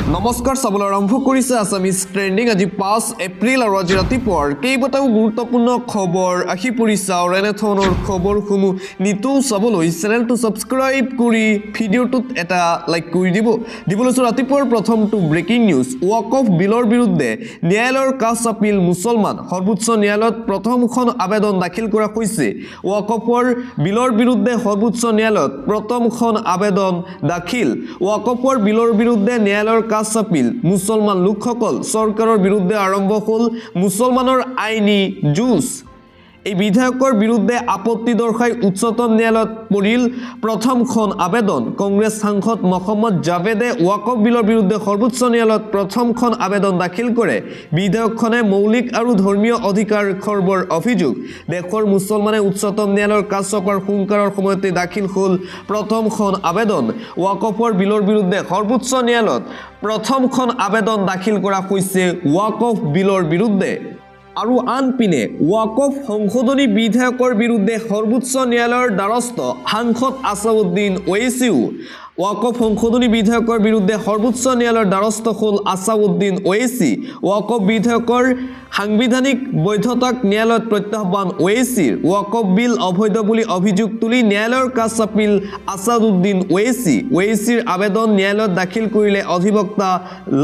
নমস্কাৰ চাবলৈ আৰম্ভ কৰিছে আছামিজ ট্ৰেণ্ডিং আজি 5 এপ্ৰিল আৰু আজি ৰাতিপুৱাৰ কেইবাটাও গুৰুত্বপূৰ্ণ খবৰ আহি পৰিছে আৰু এনেধৰণৰ খবৰসমূহ নিতৌ চাবলৈ চেনেলটো ছাবস্ক্ৰাইব কৰি ভিডিঅ'টোত এটা লাইক কৰি দিবলৈ ৰাতিপুৱাৰ প্ৰথমটো ব্ৰেকিং নিউজ ওয়াকফ বিলৰ বিৰুদ্ধে ন্যায়ালয়ৰ কাষ চাপিল মুছলমান সৰ্বোচ্চ ন্যায়ালয়ত প্ৰথমখন আবেদন দাখিল কৰা হৈছে ওয়াকফৰ বিলৰ বিৰুদ্ধে সৰ্বোচ্চ ন্যায়ালয়ত প্ৰথমখন আবেদন দাখিল ওয়াকফৰ বিলৰ বিৰুদ্ধে ন্যায়ালয়ৰ কাষ চাপিল মুছলমান লোকসকল চৰকাৰৰ বিৰুদ্ধে আৰম্ভ হ'ল মুছলমানৰ আইনী যুঁজ এই বিধায়কৰ বিৰুদ্ধে আপত্তি দৰ্শাই উচ্চতম ন্যায়ালয়ত পৰিল প্ৰথমখন আবেদন কংগ্ৰেছ সাংসদ মহম্মদ জাভেদে ওয়াকফ বিলৰ বিৰুদ্ধে সৰ্বোচ্চ ন্যায়ালয়ত প্ৰথমখন আবেদন দাখিল কৰে বিধায়কখনে মৌলিক আৰু ধৰ্মীয় অধিকাৰ খৰ্বৰ অভিযোগ দেশৰ মুছলমানে উচ্চতম ন্যায়ালয়ৰ কাষ চপাৰ হুংকাৰৰ সময়তে দাখিল হ'ল প্ৰথমখন আবেদন ওয়াকফৰ বিলৰ বিৰুদ্ধে সৰ্বোচ্চ ন্যায়ালয়ত প্ৰথমখন আবেদন দাখিল কৰা হৈছে ওয়াকফ বিলৰ বিৰুদ্ধে আৰু আনপিনে ওয়াকফ সংশোধনী বিধেয়কৰ বিৰুদ্ধে সৰ্বোচ্চ ন্যায়ালয়ৰ দ্বাৰস্থ সাংসদ আসাউদ্দিন ওৱেইছিও ওয়াকফ সংশোধনী বিধেয়কৰ বিৰুদ্ধে সৰ্বোচ্চ ন্যায়ালয়ৰ দ্বাৰস্থ হ'ল আসাউদ্দিন ওৱেইছি ওয়াকফ বিধেয়কৰ সাংবিধানিক বৈধতাক ন্যায়ালয়ত প্ৰত্যাহ্বান ওৱেইছিৰ ওয়াকফ বিল অবৈধ বুলি অভিযোগ তুলি ন্যায়ালয়ৰ কাষ চাপিল আসাদুদ্দিন ওৱেইছিৰ আবেদন ন্যায়ালয়ত দাখিল কৰিলে অধিবক্তা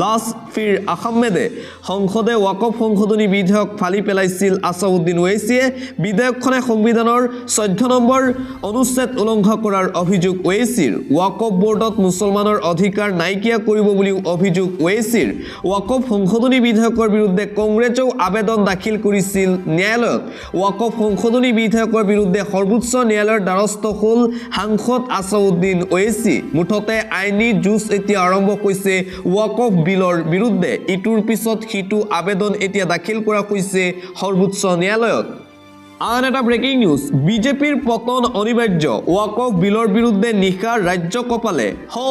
লাছফিৰ আহমেদে সংসদে ওয়াকফ সংশোধনী বিধেয়ক ফালি পেলাইছিল আসাউদ্দিন ওৱেইছিয়ে বিধেয়কখনে সংবিধানৰ 14 নম্বৰ অনুচ্ছেদ উলংঘা কৰাৰ অভিযোগ ওৱেইছিৰ ওয়াকফ বোৰ্ডত মুছলমানৰ অধিকাৰ নাইকিয়া কৰিব বুলি অভিযোগ ওৱেইছিৰ ওয়াকফ সংশোধনী বিধেয়কৰ বিৰুদ্ধে কংগ্ৰেছেও আবেদন দাখিল কৰিছিল ন্যায়ালয়ত ওয়াকফ সংশোধনী বিধেয়কৰ বিৰুদ্ধে সৰ্বোচ্চ ন্যায়ালয়ৰ দ্বাৰস্থ হ'ল সাংসদ আসাউদ্দিন ওৱেইছি মুঠতে আইনী যুঁজ এতিয়া আৰম্ভ হৈছে ওয়াকফ বিলৰ বিৰুদ্ধে ইটোৰ পিছত সিটো আবেদন এতিয়া দাখিল কৰা হৈছে সৰ্বোচ্চ ন্যায়ালয়ত আন এটা ব্ৰেকিং নিউজ বিজেপিৰ পতন অনিবাৰ্য ওয়াকফ বিলৰ বিৰুদ্ধে নিশা ৰাজ্য কপালে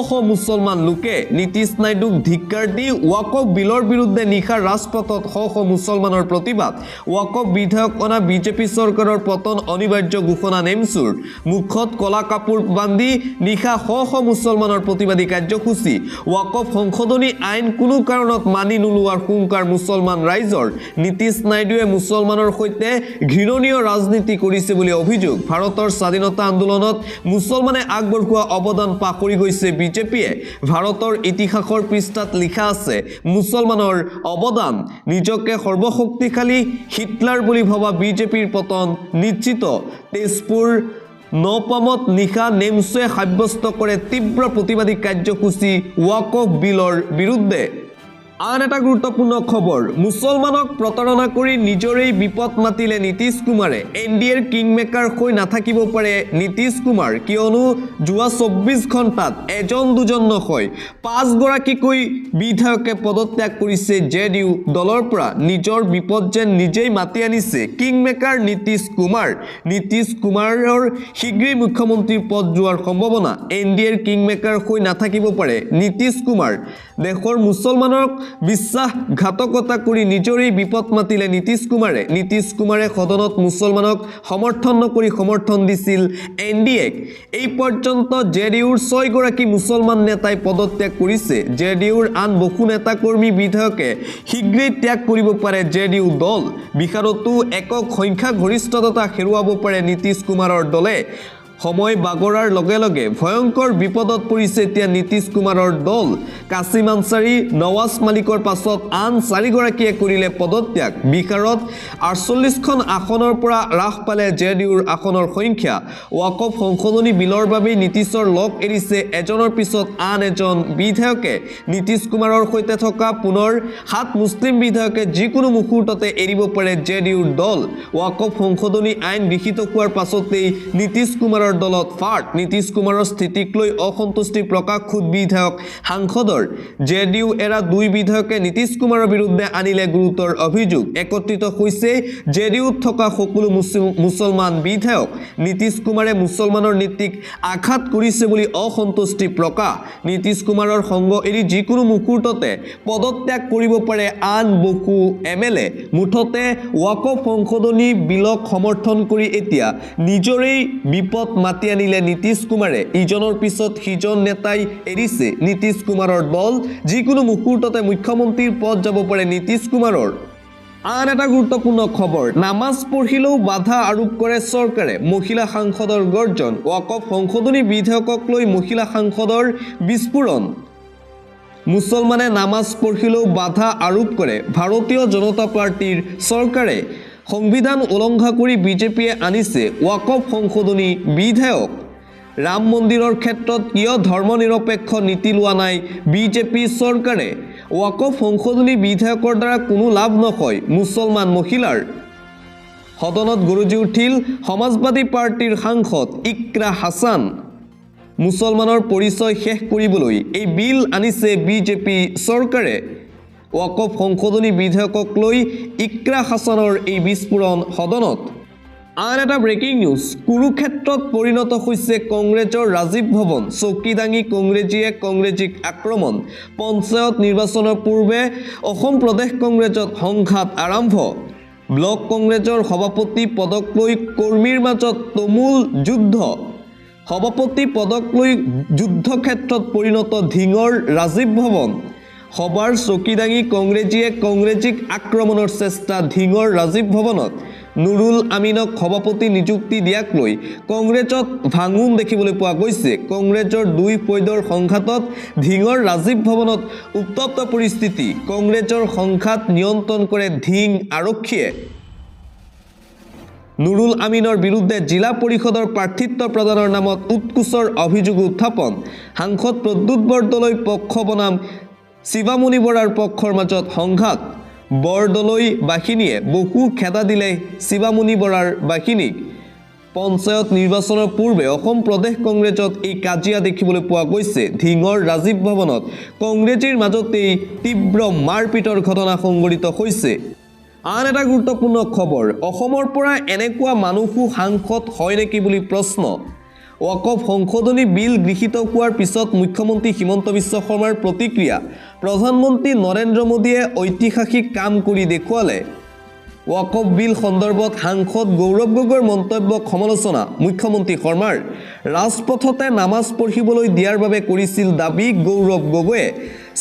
শ মুছলমান লোকে নীতিশ নাইডুক ধিক্কাৰ দি ওয়াকফ বিলৰ বিৰুদ্ধে নিশা ৰাজপথত শ মুছলমানৰ প্ৰতিবাদ ওয়াকফ বিধেয়ক অনা বিজেপি চৰকাৰৰ পতন অনিবাৰ্য ঘোষণা নেমচুৰ মুখত কলা কাপোৰ বান্ধি নিশা শ মুছলমানৰ প্ৰতিবাদী কাৰ্যসূচী ওয়াকফ সংশোধনী আইন কোনো কাৰণত মানি নোলোৱাৰ হুংকাৰ মুছলমান ৰাইজৰ নীতিশ নাইডুৱে মুছলমানৰ সৈতে ঘৃণনীয় ৰাজনীতি কৰিছে বুলি অভিযোগ ভাৰতৰ স্বাধীনতা আন্দোলনত মুছলমানে আগবঢ়োৱা অৱদান পাহৰি গৈছে বিজেপিয়ে ভাৰতৰ ইতিহাসৰ পৃষ্ঠাত লিখা আছে মুছলমানৰ অৱদান নিজকে সৰ্বশক্তিশালী হিটলাৰ বুলি ভবা বিজেপিৰ পতন নিশ্চিত তেজপুৰ নপামত নিশা নেমচুৱে সাব্যস্ত কৰে তীব্ৰ প্ৰতিবাদী কাৰ্যসূচী ওয়াকফ বিলৰ বিৰুদ্ধে আন এটা গুৰুত্বপূৰ্ণ খবৰ মুছলমানক প্ৰতাৰণা কৰি নিজৰেই বিপদ মাতিলে নীতিশ কুমাৰে এনডিএৰ কিংমেকাৰ হৈ নাথাকিব পাৰে নীতিশ কুমাৰ কিয়নো যোৱা 24 ঘণ্টাত এজন দুজন নহয় 5 গৰাকীকৈ বিধায়কে পদত্যাগ কৰিছে জেডিইউ দলৰ পৰা নিজৰ বিপদ যেন নিজেই মাতি আনিছে কিংমেকাৰ নীতিশ কুমাৰৰ শীঘ্ৰেই মুখ্যমন্ত্ৰীৰ পদ যোৱাৰ সম্ভাৱনা এনডিএৰ কিংমেকাৰ হৈ নাথাকিব পাৰে নীতিশ কুমাৰ দেশৰ মুছলমানক বিশ্বাসঘাতকতা কৰি নিজৰেই বিপদ মাতিলে নীতিশ কুমাৰে সদনত মুছলমানক সমৰ্থন নকৰি সমৰ্থন দিছিল এনডিএক এই পৰ্যন্ত জেডিইউৰ 6 গৰাকী মুছলমান নেতাই পদত্যাগ কৰিছে জেডিইউৰ আন বহু নেতা কৰ্মী বিধায়কে শীঘ্ৰেই ত্যাগ কৰিব পাৰে জেডিইউ দল বিহাৰতো একক সংখ্যা গৰিষ্ঠতা হেৰুৱাব পাৰে নীতিশ কুমাৰৰ দলে সময় বাগৰাৰ লগে লগে ভয়ংকৰ বিপদত পৰিছে এতিয়া নীতিশ কুমাৰৰ দল কাছিম আনসাৰী নৱাজ মালিকৰ পাছত আন 4 গৰাকীয়ে কৰিলে পদত্যাগ বিহাৰত 48খন আসনৰ পৰা হ্ৰাস পালে জেডিইউৰ আসনৰ সংখ্যা ওয়াকফ সংশোধনী বিলৰ বাবে নীতিশৰ লগ এৰিছে এজনৰ পিছত আন এজন বিধায়কে নীতিশ কুমাৰৰ সৈতে থকা পুনৰ 7 মুছলিম বিধায়কে যিকোনো মুহূৰ্ততে এৰিব পাৰে জেডিইউৰ দল ওয়াকফ সংশোধনী আইন গৃহীত হোৱাৰ পাছতেই নীতিশ কুমাৰৰ দলত ফাট নীতিশ কুমাৰৰ স্থিতিক লৈ অসন্তুষ্টি প্ৰকাশ খুদ বিধায়ক সাংসদৰ জেডিইউ এৰা 2 বিধায়কে নীতিশ কুমাৰৰ বিৰুদ্ধে আনিলে গুৰুতৰ অভিযোগ একত্ৰিত হৈছে জেডিইউত থকা সকলো মুছলমান বিধায়ক নীতিশ কুমাৰে মুছলমানৰ নীতিক আঘাত কৰিছে বুলি অসন্তুষ্টি প্ৰকাশ নীতিশ কুমাৰৰ সংগ এৰি যিকোনো মুহূৰ্ততে পদত্যাগ কৰিব পাৰে আন বহু এমএলএ মুঠতে ওয়াকফ সংশোধনী বিলক সমৰ্থন কৰি এতিয়া নিজৰেই বিপদ মাতি আনিলে নীতিশ কুমাৰে ইজনৰ পিছত সিজন নেতাই এৰিছে নীতিশ কুমাৰৰ দল যিকোনো মুহূৰ্ততে মুখ্যমন্ত্ৰীৰ পদ যাব পাৰে নীতিশ কুমাৰৰ আন এটা গুৰুত্বপূৰ্ণ খবৰ নামাজ পঢ়িলেও বাধা আৰোপ কৰে চৰকাৰে মহিলা সাংসদৰ গৰ্জন ওয়াকফ সংশোধনী বিধেয়কক লৈ মহিলা সাংসদৰ বিস্ফোৰণ মুছলমানে নামাজ পঢ়িলেও বাধা আৰোপ কৰে ভাৰতীয় জনতা পাৰ্টিৰ চৰকাৰে সংবিধান উলংঘা কৰি বিজেপিয়ে আনিছে ওয়াকফ সংশোধনী বিধেয়ক ৰাম মন্দিৰৰ ক্ষেত্ৰত কিয় ধৰ্মনিৰপেক্ষ নীতি লোৱা নাই বিজেপি চৰকাৰে ওয়াকফ সংশোধনী বিধেয়কৰ দ্বাৰা কোনো লাভ নহয় মুছলমান মহিলাৰ সদনত গৰজি উঠিল সমাজবাদী পাৰ্টিৰ সাংসদ ইকৰা হাছান মুছলমানৰ পৰিচয় শেষ কৰিবলৈ এই বিল আনিছে বিজেপি চৰকাৰে ওয়াকফ সংশোধনী বিধেয়কক লৈ ইকৰা হাছানৰ এই বিস্ফোৰণ সদনত আন এটা ব্ৰেকিং নিউজ কুৰুক্ষেত্ৰত পৰিণত হৈছে কংগ্ৰেছৰ ৰাজীৱ ভৱন চকী দাঙি কংগ্ৰেছীক আক্ৰমণ পঞ্চায়ত নিৰ্বাচনৰ পূৰ্বে অসম প্ৰদেশ কংগ্ৰেছত সংঘাত আৰম্ভ ব্লক কংগ্ৰেছৰ সভাপতি পদক লৈ কৰ্মীৰ মাজত তুমুল যুদ্ধ সভাপতি পদক লৈ যুদ্ধক্ষেত্ৰত পৰিণত ধিঙৰ ৰাজীৱ ভৱন সভাৰ চকী দাঙি কংগ্ৰেছীক আক্ৰমণৰ চেষ্টা ধিঙৰ ৰাজীৱ ভৱনত নুৰুল আমিনক সভাপতি নিযুক্তি দিয়াক লৈ কংগ্ৰেছত ভাঙোন দেখিবলৈ পোৱা গৈছে কংগ্ৰেছৰ দুই ফৈদৰ সংঘাতত ধিঙৰ ৰাজীৱ ভৱনত উত্তপ্ত পৰিস্থিতি কংগ্ৰেছৰ সংঘাত নিয়ন্ত্ৰণ কৰে ধিং আৰক্ষীয়ে নুৰুল আমিনৰ বিৰুদ্ধে জিলা পৰিষদৰ প্ৰাৰ্থিত্ব প্ৰদানৰ নামত উৎকোচৰ অভিযোগ উত্থাপন সাংসদ প্ৰদ্যুৎ বৰদলৈ পক্ষ বনাম শিৱামণি বৰাৰ পক্ষৰ মাজত সংঘাত বৰদলৈ বাহিনীয়ে বহু খেদা দিলে শিৱামণি বৰাৰ বাহিনীক পঞ্চায়ত নিৰ্বাচনৰ পূৰ্বে অসম প্ৰদেশ কংগ্ৰেছত এই কাজিয়া দেখিবলৈ পোৱা গৈছে ধিঙৰ ৰাজীৱ ভৱনত কংগ্ৰেছীৰ মাজতেই তীব্ৰ মাৰপিটৰ ঘটনা সংঘটিত হৈছে আন এটা গুৰুত্বপূৰ্ণ খবৰ অসমৰ পৰা এনেকুৱা মানুহো সাংসদ হয় নেকি বুলি প্ৰশ্ন ওয়াকফ সংশোধনী বিল গৃহীত হোৱাৰ পিছত মুখ্যমন্ত্ৰী হিমন্ত বিশ্ব শৰ্মাৰ প্ৰতিক্ৰিয়া প্ৰধানমন্ত্ৰী নৰেন্দ্ৰ মোদীয়ে ঐতিহাসিক কাম কৰি দেখুৱালে ওয়াকফ বিল সন্দৰ্ভত সাংসদ গৌৰৱ গগৈৰ মন্তব্যক সমালোচনা মুখ্যমন্ত্ৰী শৰ্মাৰ ৰাজপথতে নামাজ পঢ়িবলৈ দিয়াৰ বাবে কৰিছিল দাবী গৌৰৱ গগৈয়ে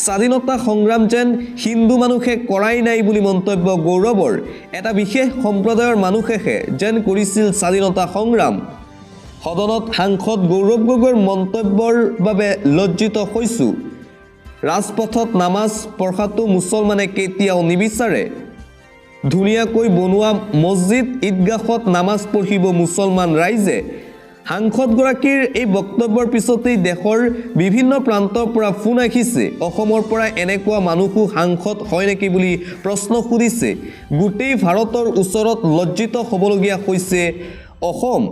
স্বাধীনতা সংগ্ৰাম যেন হিন্দু মানুহে কৰাই নাই বুলি মন্তব্য গৌৰৱৰ এটা বিশেষ সম্প্ৰদায়ৰ মানুহেহে যেন কৰিছিল স্বাধীনতা সংগ্ৰাম সদনত সাংসদ গৌৰৱ গগৈৰ মন্তব্যৰ বাবে লজ্জিত হৈছোঁ ৰাজপথত নামাজ পঢ়াটো মুছলমানে কেতিয়াও নিবিচাৰে ধুনীয়াকৈ বনোৱা মছজিদ ঈদগাহত নামাজ পঢ়িব মুছলমান ৰাইজে সাংসদগৰাকীৰ এই বক্তব্যৰ পিছতেই দেশৰ বিভিন্ন প্ৰান্তৰ পৰা ফোন আহিছে অসমৰ পৰা এনেকুৱা মানুহো সাংসদ হয় নেকি বুলি প্ৰশ্ন সুধিছে গোটেই ভাৰতৰ ওচৰত লজ্জিত হ'বলগীয়া হৈছে অসম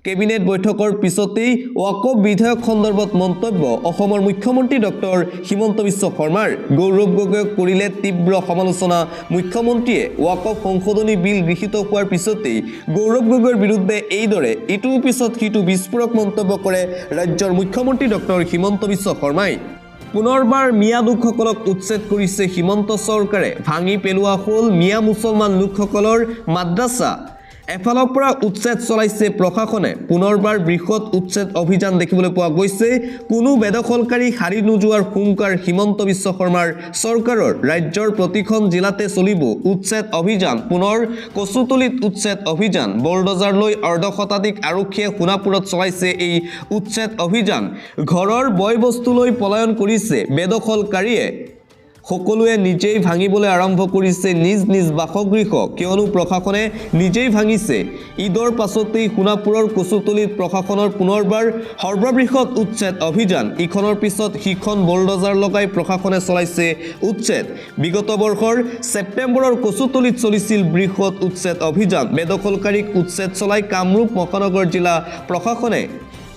কেবিনেট বৈঠকৰ পিছতেই ওয়াকফ বিধেয়ক সন্দৰ্ভত মন্তব্য অসমৰ মুখ্যমন্ত্ৰী ডক্টৰ হিমন্ত বিশ্ব শৰ্মাৰ গৌৰৱ গগৈক কৰিলে তীব্ৰ সমালোচনা মুখ্যমন্ত্ৰীয়ে ওয়াকফ সংশোধনী বিল গৃহীত হোৱাৰ পিছতেই গৌৰৱ গগৈৰ বিৰুদ্ধে এইদৰে ইটোৰ পিছত সিটো বিস্ফোৰক মন্তব্য কৰে ৰাজ্যৰ মুখ্যমন্ত্ৰী ডক্টৰ হিমন্ত বিশ্ব শৰ্মাই পুনৰবাৰ মিয়া লোকসকলক উচ্ছেদ কৰিছে হিমন্ত চৰকাৰে ভাঙি পেলোৱা হ'ল মিয়া মুছলমান লোকসকলৰ মাদ্ৰাছা এফালৰ পৰা উচ্ছেদ চলাইছে প্ৰশাসনে পুনৰবাৰ বৃহৎ উচ্ছেদ অভিযান দেখিবলৈ পোৱা গৈছে কোনো বেদখলকাৰী হাৰি নোযোৱাৰ হুংকাৰ হিমন্ত বিশ্ব শৰ্মাৰ চৰকাৰৰ ৰাজ্যৰ প্ৰতিখন জিলাতে চলিব উচ্ছেদ অভিযান পুনৰ কচুতলিত উচ্ছেদ অভিযান বলডজাৰ লৈ অৰ্ধশতাধিক আৰক্ষীয়ে সোণাপুৰত চলাইছে এই উচ্ছেদ অভিযান ঘৰৰ বয় বস্তু লৈ পলায়ন কৰিছে বেদখলকাৰীয়ে সকলোৱে নিজেই ভাঙিবলৈ আৰম্ভ কৰিছে নিজ নিজ বাসগৃহ কিয়নো প্ৰশাসনে নিজেই ভাঙিছে ঈদৰ পাছতেই সোণাপুৰৰ কচুতলিত প্ৰশাসনৰ পুনৰবাৰ সৰ্ববৃহৎ উচ্ছেদ অভিযান ইখনৰ পিছত সিখন বলডজাৰ লগাই প্ৰশাসনে চলাইছে উচ্ছেদ বিগত বৰ্ষৰ ছেপ্টেম্বৰৰ কচুতলিত চলিছিল বৃহৎ উচ্ছেদ অভিযান বেদখলকাৰীক উচ্ছেদ চলাই কামৰূপ মহানগৰ জিলা প্ৰশাসনে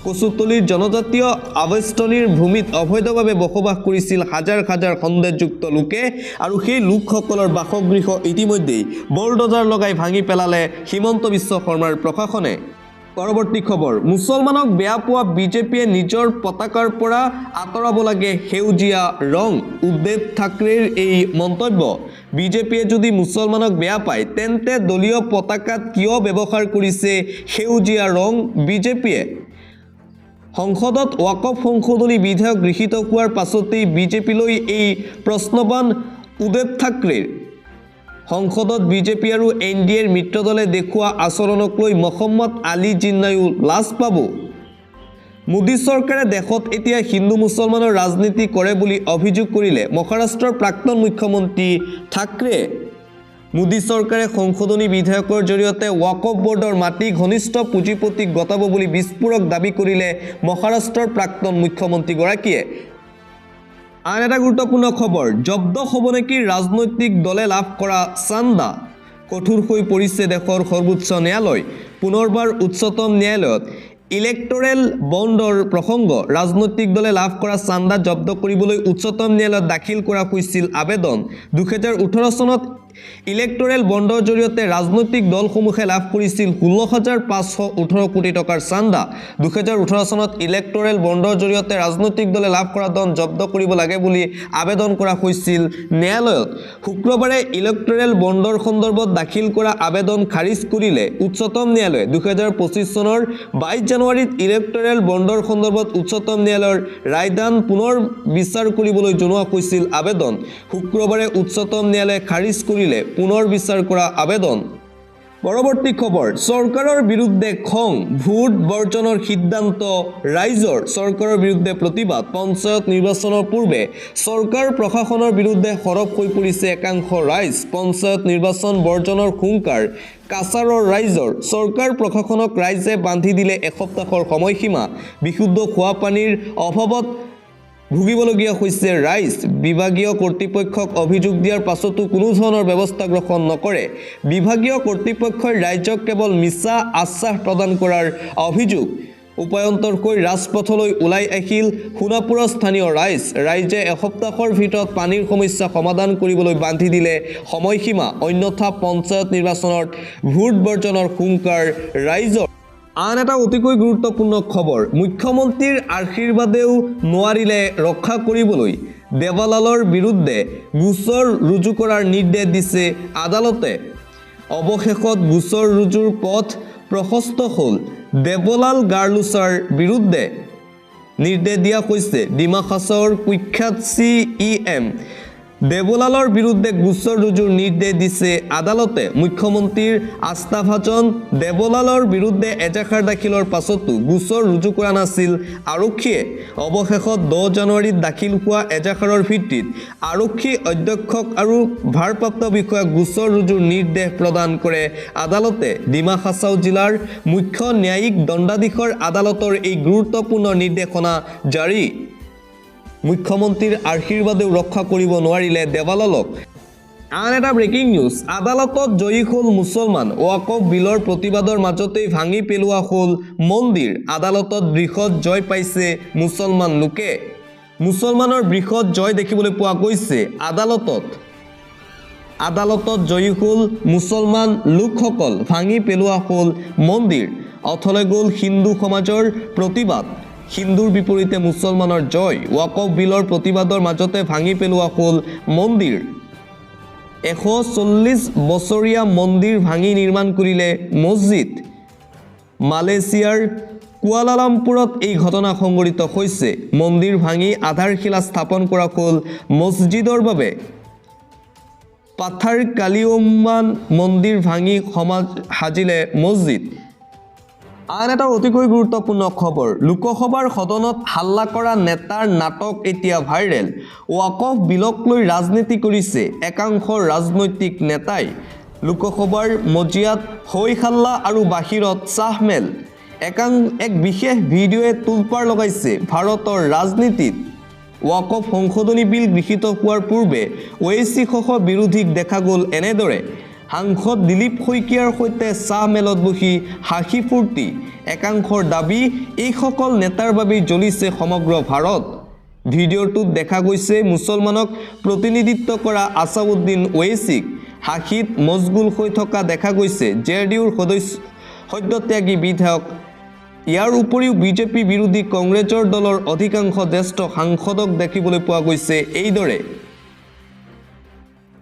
কচুতলিৰ জনজাতীয় আৱেষ্টনীৰ ভূমিত অবৈধভাৱে বসবাস কৰিছিল হাজাৰ হাজাৰ সন্দেহযুক্ত লোকে আৰু সেই লোকসকলৰ বাসগৃহ ইতিমধ্যেই বলডজাৰ লগাই ভাঙি পেলালে হিমন্ত বিশ্ব শৰ্মাৰ প্ৰশাসনে পৰৱৰ্তী খবৰ মুছলমানক বেয়া পোৱা বিজেপিয়ে নিজৰ পতাকাৰ পৰা আঁতৰাব লাগে সেউজীয়া ৰং উদ্ধৱ ঠাকৰেৰ এই মন্তব্য বিজেপিয়ে যদি মুছলমানক বেয়া পায় তেন্তে দলীয় পতাকাত কিয় ব্যৱহাৰ কৰিছে সেউজীয়া ৰং বিজেপিয়ে সংসদত ৱাকফ সংশোধনী বিধেয়ক গৃহীত হোৱাৰ পাছতেই বিজেপিলৈ এই প্ৰশ্নবান উদ্ধৱ ঠাকৰেৰ সংসদত বিজেপি আৰু এনডিএৰ মিত্ৰদলে দেখুওৱা আচৰণক লৈ মহম্মদ আলী জিন্নায়ো লাজ পাব। মোদী চৰকাৰে দেশত এতিয়া হিন্দু মুছলমানৰ ৰাজনীতি কৰে বুলি অভিযোগ কৰিলে মহাৰাষ্ট্ৰৰ প্ৰাক্তন মুখ্যমন্ত্ৰী ঠাকৰে। মোদী চৰকাৰে সংশোধনী বিধেয়কৰ জৰিয়তে ৱাকফ বৰ্ডৰ মাটি ঘনিষ্ঠ পুঁজিপতিক গতাব বুলি বিস্ফোৰক দাবী কৰিলে মহাৰাষ্ট্ৰৰ প্ৰাক্তন মুখ্যমন্ত্ৰীগৰাকীয়ে। আন এটা গুৰুত্বপূৰ্ণ খবৰ, জব্দ হ'ব নেকি ৰাজনৈতিক দলে লাভ কৰা চান্দা? কঠোৰ হৈ পৰিছে দেশৰ সৰ্বোচ্চ ন্যায়ালয়। পুনৰবাৰ উচ্চতম ন্যায়ালয়ত ইলেক্টৰেল বণ্ডৰ প্ৰসংগ। ৰাজনৈতিক দলে লাভ কৰা চান্দা জব্দ কৰিবলৈ উচ্চতম ন্যায়ালয়ত দাখিল কৰা হৈছিল আবেদন। 2018 চনত ইলেক্টৰেল বণ্ডৰ জৰিয়তে ৰাজনৈতিক দলসমূহে লাভ কৰিছিল 16,518 কোটি টকাৰ চান্দা। 2018 চনত ইলেক্টৰেল বণ্ডৰ জৰিয়তে ৰাজনৈতিক দলে লাভ কৰা ধন জব্দ কৰিব লাগে বুলি আবেদন কৰা হৈছিল ন্যায়ালয়ত। শুক্ৰবাৰে ইলেক্টৰেল বণ্ডৰ সন্দৰ্ভত দাখিল কৰা আবেদন খাৰিজ কৰিলে উচ্চতম ন্যায়ালয়ে। 2025 চনৰ 22 জানুৱাৰীত ইলেক্টৰেল বণ্ডৰ সন্দৰ্ভত উচ্চতম ন্যায়ালয়ৰ ৰায়দান পুনৰ বিচাৰ কৰিবলৈ জনোৱা হৈছিল আবেদন। শুক্ৰবাৰে উচ্চতম ন্যায়ালয়ে খাৰিজ কৰিলে পুনৰ বিচাৰ কৰা আবেদন। পৰৱৰ্তী খবৰ, চৰকাৰৰ বিৰুদ্ধে খং, ভোট বৰ্জনৰ সিদ্ধান্ত ৰাইজৰ। চৰকাৰৰ বিৰুদ্ধে প্ৰতিবাদ। পঞ্চায়ত নিৰ্বাচনৰ পূৰ্বে চৰকাৰ প্ৰশাসনৰ বিৰুদ্ধে সৰব হৈ পৰিছে একাংশ ৰাইজ। পঞ্চায়ত নিৰ্বাচন বৰ্জনৰ হুংকাৰ কাছাৰৰ ৰাইজৰ। চৰকাৰ প্ৰশাসনক ৰাইজে বান্ধি দিলে এসপ্তাহৰ সময়সীমা। বিশুদ্ধ খোৱা পানীৰ অভাৱত ভুগিবলগীয়া হৈছে ৰাইজ। বিভাগীয় কৰ্তৃপক্ষক অভিযোগ দিয়াৰ পাছতো কোনো ধৰণৰ ব্যৱস্থা গ্ৰহণ নকৰে। বিভাগীয় কৰ্তৃপক্ষই ৰাইজক কেৱল মিছা আশ্বাস প্ৰদান কৰাৰ অভিযোগ। উপায়ন্তৰকৈ ৰাজপথলৈ ওলাই আহিল সোণাপুৰৰ স্থানীয় ৰাইজ। ৰাইজে এসপ্তাহৰ ভিতৰত পানীৰ সমস্যা সমাধান কৰিবলৈ বান্ধি দিলে সময়সীমা। অন্যথা পঞ্চায়ত নিৰ্বাচনত ভোট বৰ্জনৰ হুংকাৰ ৰাইজৰ। আন এটা অতিকৈ গুৰুত্বপূৰ্ণ খবৰ, মুখ্যমন্ত্ৰীৰ আশীৰ্বাদেও নোৱাৰিলে ৰক্ষা কৰিবলৈ। দেৱালালৰ বিৰুদ্ধে গোচৰ ৰুজু কৰাৰ নিৰ্দেশ দিছে আদালতে। অৱশেষত গোচৰ ৰুজুৰ পথ প্ৰশস্ত হ'ল। দেৱলাল গাৰ্লুছাৰ বিৰুদ্ধে নিৰ্দেশ দিয়া হৈছে। ডিমা হাছাওৰ কুখ্যাত CEM দেৱলালৰ বিৰুদ্ধে গোচৰ ৰুজুৰ নিৰ্দেশ দিছে আদালতে। মুখ্যমন্ত্ৰীৰ আস্থাভাজন দেৱলালৰ বিৰুদ্ধে এজাহাৰ দাখিলৰ পাছতো গোচৰ ৰুজু কৰা নাছিল আৰক্ষীয়ে। অৱশেষত 10 জানুৱাৰীত দাখিল হোৱা এজাহাৰৰ ভিত্তিত আৰক্ষী অধীক্ষক আৰু ভাৰপ্ৰাপ্ত বিষয়াক গোচৰ ৰুজুৰ নিৰ্দেশ প্ৰদান কৰে আদালতে। ডিমা হাছাও জিলাৰ মুখ্য ন্যায়িক দণ্ডাধীশৰ আদালতৰ এই গুৰুত্বপূৰ্ণ নিৰ্দেশনা জাৰি। মুখ্যমন্ত্ৰীৰ আশীৰ্বাদেও ৰক্ষা কৰিব নোৱাৰিলে দেৱালালক। আন এটা ব্ৰেকিং নিউজ, আদালতত জয়ী হ'ল মুছলমান। ৱাকফ বিলৰ প্ৰতিবাদৰ মাজতেই ভাঙি পেলোৱা হ'ল মন্দিৰ। আদালতত বৃহৎ জয় পাইছে মুছলমান লোকে। মুছলমানৰ বৃহৎ জয় দেখিবলৈ পোৱা গৈছে আদালতত। আদালতত জয়ী হ'ল মুছলমান লোকসকল, ভাঙি পেলোৱা হ'ল মন্দিৰ। অথলে গ'ল হিন্দু সমাজৰ প্ৰতিবাদ। হিন্দুৰ বিপৰীতে মুছলমানৰ জয়। ৱাকফ বিলৰ প্ৰতিবাদৰ মাজতে ভাঙি পেলোৱা হ'ল মন্দিৰ। 140 বছৰীয়া মন্দিৰ ভাঙি নিৰ্মাণ কৰিলে মছজিদ। মালয়েছিয়াৰ কুৱালালামপুৰত এই ঘটনা সংঘটিত হৈছে। মন্দিৰ ভাঙি আধাৰশিলা স্থাপন কৰা হ'ল মছজিদৰ বাবে। পাথাৰ কালিয়ম্মান মন্দিৰ ভাঙি সমাজ সাজিলে মছজিদ। আন এটা অতিকৈ গুৰুত্বপূৰ্ণ খবৰ, লোকসভাৰ সদনত হাল্লা কৰা নেতাৰ নাটক এতিয়া ভাইৰেল। ৱাকফ বিলক লৈ ৰাজনীতি কৰিছে একাংশ ৰাজনৈতিক নেতাই। লোকসভাৰ মজিয়াত হৈ হাল্লা আৰু বাহিৰত চাহমেল। এক বিশেষ ভিডিঅ'য়ে তোলপাৰ লগাইছে ভাৰতৰ ৰাজনীতিত। ৱাকফ সংশোধনী বিল গৃহীত হোৱাৰ পূৰ্বে ওৱেইচিসহ বিৰোধীক দেখা গ'ল এনেদৰে। সাংসদ দিলীপ শইকীয়াৰ সৈতে চাহ মেলত বহি হাঁহি ফূৰ্তি। একাংশৰ দাবী, এইসকল নেতাৰ বাবেই জ্বলিছে সমগ্ৰ ভাৰত। ভিডিঅ'টোত দেখা গৈছে মুছলমানক প্ৰতিনিধিত্ব কৰা আছাদুদ্দিন ওৱেইচিক। হাঁহিত মছগুল হৈ থকা দেখা গৈছে JDUৰ সদ্যত্যাগী বিধায়ক। ইয়াৰ উপৰিও বিজেপি বিৰোধী কংগ্ৰেছৰ দলৰ অধিকাংশ জ্যেষ্ঠ সাংসদক দেখিবলৈ পোৱা গৈছে এইদৰে।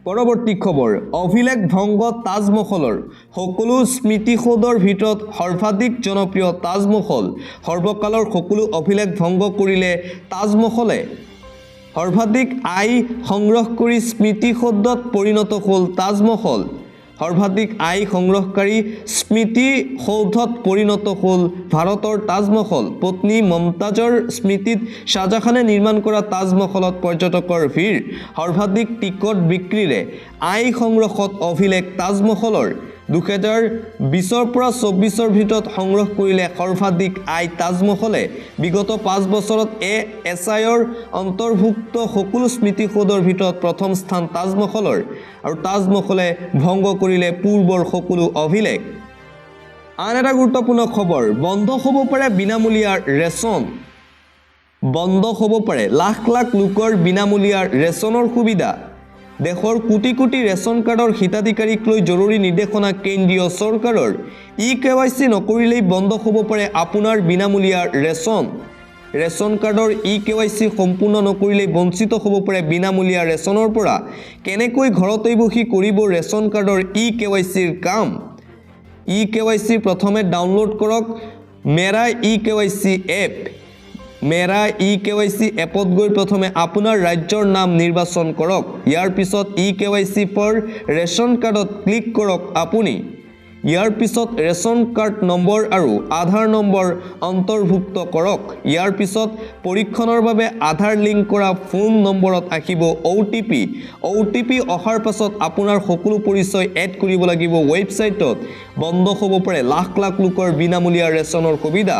পৰৱৰ্তী খবৰ অভিলেখ ভংগ তাজমহলৰ সকলো স্মৃতিসৌধৰ ভিতৰত সৰ্বাধিক জনপ্ৰিয় তাজমহল সৰ্বকালৰ সকলো অভিলেখ ভংগ কৰিলে তাজমহলে সৰ্বাধিক আয় সংগ্ৰহ কৰি স্মৃতিসৌধত পৰিণত হ'ল তাজমহল সৰ্বাধিক আয় সংগ্ৰহকাৰী স্মৃতিসৌধত পৰিণত হ'ল ভাৰতৰ তাজমহল পত্নী মমতাজৰ স্মৃতিত শাহজাহানে নিৰ্মাণ কৰা তাজমহলত পৰ্যটকৰ ভিৰ সৰ্বাধিক টিকট বিক্ৰীৰে আয় সংগ্ৰহত অভিলেখ তাজমহলৰ 2020 পৰা 24 ভিতৰত সংগ্ৰহ কৰিলে সৰ্বাধিক আয় তাজমহলে বিগত 5 বছৰত এছআইৰ অন্তৰ্ভুক্ত সকলো স্মৃতিসৌধৰ ভিতৰত প্ৰথম স্থান তাজমহলৰ আৰু তাজমহলে ভংগ কৰিলে পূৰ্বৰ সকলো অভিলেখ আন এটা গুৰুত্বপূৰ্ণ খবৰ বন্ধ হ'ব পাৰে বিনামূলীয়া ৰেচন বন্ধ হ'ব পাৰে লাখ লাখ লোকৰ বিনামূলীয়া ৰেচনৰ সুবিধা দেশৰ কোটি কোটি ৰেচন কাৰ্ডৰ হিতাধিকাৰীক লৈ জৰুৰী নিৰ্দেশনা কেন্দ্ৰীয় চৰকাৰৰ ই-কেৱাইচি নকৰিলেই বন্ধ হ'ব পাৰে আপোনাৰ বিনামূলীয়া ৰেচন কাৰ্ডৰ ই-কেৱাইচি সম্পূৰ্ণ নকৰিলেই বঞ্চিত হ'ব পাৰে বিনামূলীয়া ৰেচনৰ পৰা কেনেকৈ ঘৰতে বহি কৰিব ৰেচন কাৰ্ডৰ ই-কেৱাইচিৰ কাম ই-কেৱাইচি প্ৰথমে ডাউনলোড কৰক মেৰা ই-কেৱাইচি এপ মেৰা ই-কেৱাইচি এপত গৈ প্ৰথমে আপোনাৰ ৰাজ্যৰ নাম নিৰ্বাচন কৰক ইয়াৰ পিছত ই-কেৱাইচি ফৰ ৰেচন কাৰ্ডত ক্লিক কৰক আপুনি ইয়াৰ পিছত ৰেচন কাৰ্ড নম্বৰ আৰু আধাৰ নম্বৰ অন্তৰ্ভুক্ত কৰক ইয়াৰ পিছত পৰীক্ষণৰ বাবে আধাৰ লিংক কৰা ফোন নম্বৰত আহিব OTP অহাৰ পাছত আপোনাৰ সকলো পৰিচয় এড কৰিব লাগিব ৱেবছাইটত বন্ধ হ'ব পাৰে লাখ লাখ লোকৰ বিনামূলীয়া ৰেচনৰ সুবিধা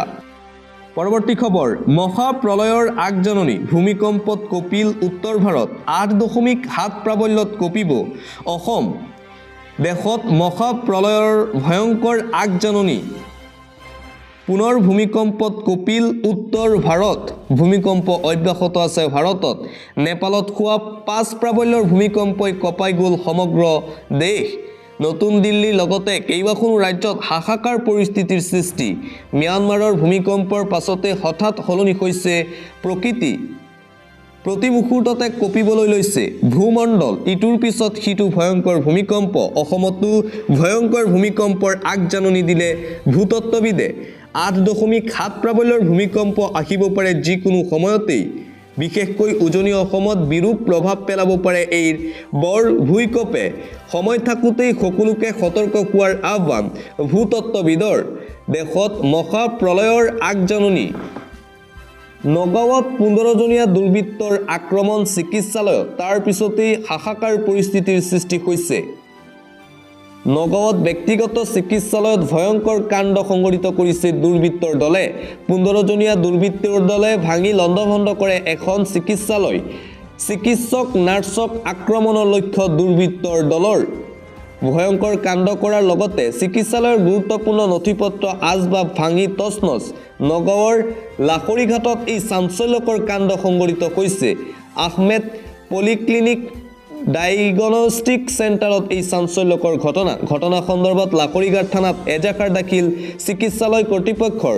পৰৱৰ্তী খবৰ মহাপ্ৰলয়ৰ আগজাননী ভূমিকম্পত কঁপিল উত্তৰ ভাৰত 8.7 প্ৰাবল্যত কঁপিব অসম দেশত মহাপ্ৰলয়ৰ ভয়ংকৰ আগজাননী পুনৰ ভূমিকম্পত কঁপিল উত্তৰ ভাৰত ভূমিকম্প অব্যাহত আছে ভাৰতত নেপালত হোৱা 5 প্ৰাবল্যৰ ভূমিকম্পই কঁপাই গ'ল সমগ্ৰ দেশ নতুন দিল্লীৰ লগতে কেইবাখনো ৰাজ্যত হাহাকাৰ পৰিস্থিতিৰ সৃষ্টি ম্যানমাৰৰ ভূমিকম্পৰ পাছতে হঠাৎ সলনি হৈছে প্ৰকৃতি প্ৰতি মুহূৰ্ততে কঁপিবলৈ লৈছে ভূমণ্ডল ইটোৰ পিছত সিটো ভয়ংকৰ ভূমিকম্প অসমতো ভয়ংকৰ ভূমিকম্পৰ আগজাননী দিলে ভূতত্ত্ববিদে 8.7 প্ৰাবল্যৰ ভূমিকম্প আহিব পাৰে যিকোনো সময়তেই বিশেষকৈ উজনি অসমত বিৰূপ প্ৰভাৱ পেলাব পাৰে এই বৰ ভূমিকম্পে সময় থাকোতেই সকলোকে সতৰ্ক হোৱাৰ আহ্বান ভূতত্ত্ববিদৰ দেশত মহাপ্ৰলয়ৰ আগজাননী নগাঁৱত 15জনীয়া দুৰ্বৃত্তৰ আক্ৰমণ চিকিৎসালয়ত তাৰ পিছতেই হাহাকাৰ পৰিস্থিতিৰ সৃষ্টি হৈছে নগাঁৱত ব্যক্তিগত চিকিৎসালয়ত ভয়ংকৰ কাণ্ড সংঘটিত কৰিছে দুৰ্বৃত্তৰ দলে 15জনীয়া দুৰ্বৃত্তৰ দলে ভাঙি লণ্ডভণ্ড কৰে এখন চিকিৎসালয় চিকিৎসক নাৰ্ছক আক্ৰমণৰ লক্ষ্য দুৰ্বৃত্তৰ দলৰ ভয়ংকৰ কাণ্ড কৰাৰ লগতে চিকিৎসালয়ৰ গুৰুত্বপূৰ্ণ নথিপত্ৰ আচবাব ভাঙি তছনছ নগাঁৱৰ লাখৰিঘাটত এই চাঞ্চল্যকৰ কাণ্ড সংঘটিত হৈছে আহমেদ পলিক্লিনিক ডায়াগনষ্টিক চেণ্টাৰত এই চাঞ্চল্যকৰ ঘটনা সন্দৰ্ভত লাখৰিঘাট থানাত এজাহাৰ দাখিল চিকিৎসালয় কৰ্তৃপক্ষৰ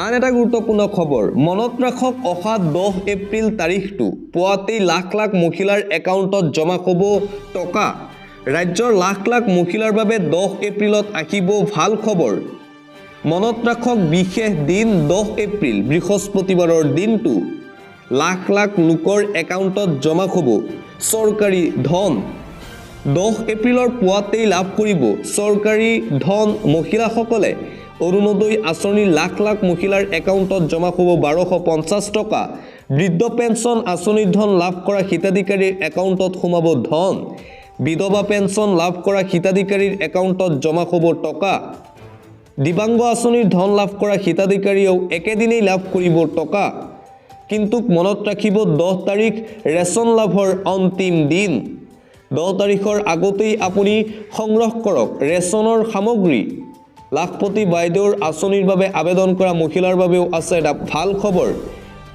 আন এটা গুৰুত্বপূৰ্ণ খবৰ মনত ৰাখক অহা 10 এপ্ৰিল তাৰিখটো পুৱাতেই লাখ লাখ মহিলাৰ একাউণ্টত জমা হ'ব টকা ৰাজ্যৰ লাখ লাখ মহিলাৰ বাবে 10 এপ্ৰিলত আহিব ভাল খবৰ মনত ৰাখক বিশেষ দিন 10 এপ্ৰিল বৃহস্পতিবাৰৰ দিনটো লাখ লাখ লোকৰ একাউণ্টত জমা হ'ব চৰকাৰী ধন 10 এপ্ৰিলৰ পুৱাতেই লাভ কৰিব চৰকাৰী ধন মহিলাসকলে অৰুণোদয় আঁচনিৰ লাখ লাখ মহিলাৰ একাউণ্টত জমা হ'ব 1250 টকা বৃদ্ধ পেঞ্চন আঁচনিৰ ধন লাভ কৰা হিতাধিকাৰীৰ একাউণ্টত সোমাব ধন বিধৱা পেঞ্চন লাভ কৰা হিতাধিকাৰীৰ একাউণ্টত জমা হ'ব টকা দিব্যাংগ আঁচনিৰ ধন লাভ কৰা হিতাধিকাৰীয়েও একেদিনেই লাভ কৰিব টকা কিন্তু মনত ৰাখিব 10 তাৰিখ ৰেচন লাভৰ অন্তিম দিন 10 তাৰিখৰ আগতেই আপুনি সংগ্ৰহ কৰক ৰেচনৰ সামগ্ৰী লাখপতি বাইদেউৰ আঁচনিৰ বাবে আবেদন কৰা মহিলাৰ বাবেও আছে এটা ভাল খবৰ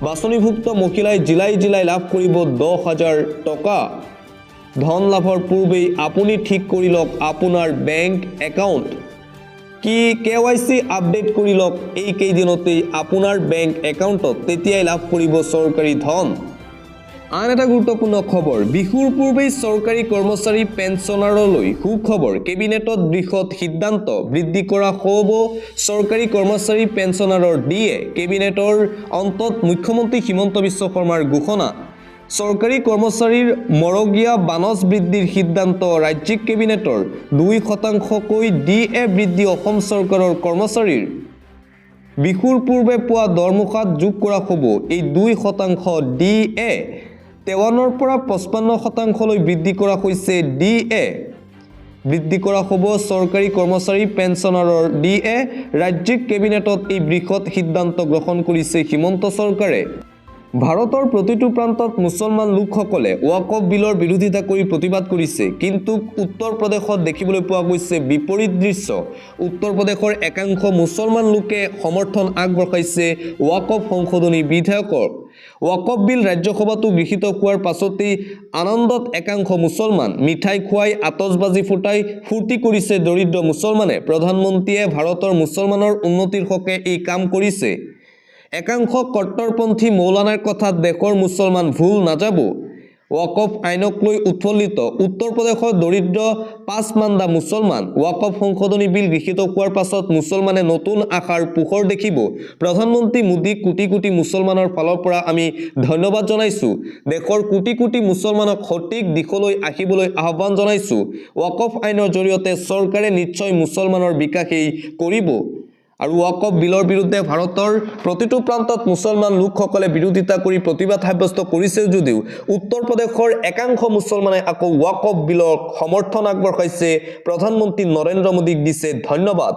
বাছনিভুক্ত মহিলাই জিলাই লাভ কৰিব 10,000 টকা ধন লাভৰ পূৰ্বেই আপুনি ঠিক কৰি লওক আপোনাৰ বেংক একাউণ্ট কি কেৱাইচি আপডেট কৰি লওক এই কেইদিনতেই আপোনাৰ বেংক একাউণ্টত তেতিয়াই লাভ কৰিব চৰকাৰী ধন আন এটা গুৰুত্বপূৰ্ণ খবৰ বিহুৰ পূৰ্বেই চৰকাৰী কৰ্মচাৰী পেঞ্চনাৰলৈ সুখবৰ কেবিনেটত বৃহৎ সিদ্ধান্ত বৃদ্ধি কৰা হ'ব চৰকাৰী কৰ্মচাৰী পেঞ্চনাৰৰ ডিএ কেবিনেটৰ অন্তত মুখ্যমন্ত্ৰী হিমন্ত বিশ্ব শৰ্মাৰ ঘোষণা চৰকাৰী কৰ্মচাৰীৰ মৰগীয়া বানজ বৃদ্ধিৰ সিদ্ধান্ত ৰাজ্যিক কেবিনেটৰ 2%কৈ ডিএ বৃদ্ধি অসম চৰকাৰৰ কৰ্মচাৰীৰ বিহুৰ পূৰ্বে পোৱা দৰমহাত যোগ কৰা হ'ব এই 2% ডিএ 53ৰ পৰা 55%লৈ বৃদ্ধি কৰা হৈছে ডিএ বৃদ্ধি কৰা হ'ব চৰকাৰী কৰ্মচাৰী পেঞ্চনাৰৰ ডিএ ৰাজ্যিক কেবিনেটত এই বৃহৎ সিদ্ধান্ত গ্ৰহণ কৰিছে হিমন্ত চৰকাৰে ভাৰতৰ প্ৰতিটো প্ৰান্তত মুছলমান লোকসকলে ওয়াকফ বিলৰ বিৰোধিতা কৰি প্ৰতিবাদ কৰিছে কিন্তু উত্তৰ প্ৰদেশত দেখিবলৈ পোৱা গৈছে বিপৰীত দৃশ্য উত্তৰ প্ৰদেশৰ একাংশ মুছলমান লোকে সমৰ্থন আগবঢ়াইছে ওয়াকফ সংশোধনী বিধেয়কৰ ওয়াকফ বিল ৰাজ্যসভাতো গৃহীত হোৱাৰ পাছতেই আনন্দত একাংশ মুছলমান মিঠাই খুৱাই আতচবাজি ফুটাই ফূৰ্তি কৰিছে দৰিদ্ৰ মুছলমানে প্ৰধানমন্ত্ৰীয়ে ভাৰতৰ মুছলমানৰ উন্নতিৰ হকে এই কাম কৰিছে একাংশ কট্টৰপন্থী মৌলানাৰ কথাত দেশৰ মুছলমান ভুল নাযাব ওয়াকফ আইনক লৈ উৎফুল্লিত উত্তৰ প্ৰদেশৰ দৰিদ্ৰ পাঁচমান্দা মুছলমান ওয়াকফ সংশোধনী বিল গৃহীত হোৱাৰ পাছত মুছলমানে নতুন আশাৰ পোহৰ দেখিব প্ৰধানমন্ত্ৰী মোদী কোটি কোটি মুছলমানৰ ফালৰ পৰা আমি ধন্যবাদ জনাইছো দেশৰ কোটি কোটি মুছলমানক সঠিক দিশলৈ আহিবলৈ আহ্বান জনাইছো ওয়াকফ আইনৰ জৰিয়তে চৰকাৰে নিশ্চয় মুছলমানৰ বিকাশেই কৰিব আৰু ওয়াকফ বিলৰ বিৰুদ্ধে ভাৰতৰ প্ৰতিটো প্ৰান্তত মুছলমান লোকসকলে বিৰোধিতা কৰি প্ৰতিবাদ সাব্যস্ত কৰিছে যদিও উত্তৰ প্ৰদেশৰ একাংশ মুছলমানে আকৌ ওয়াকফ বিলৰ সমৰ্থন আগবঢ়াইছে প্ৰধানমন্ত্ৰী নৰেন্দ্ৰ মোদীক দিছে ধন্যবাদ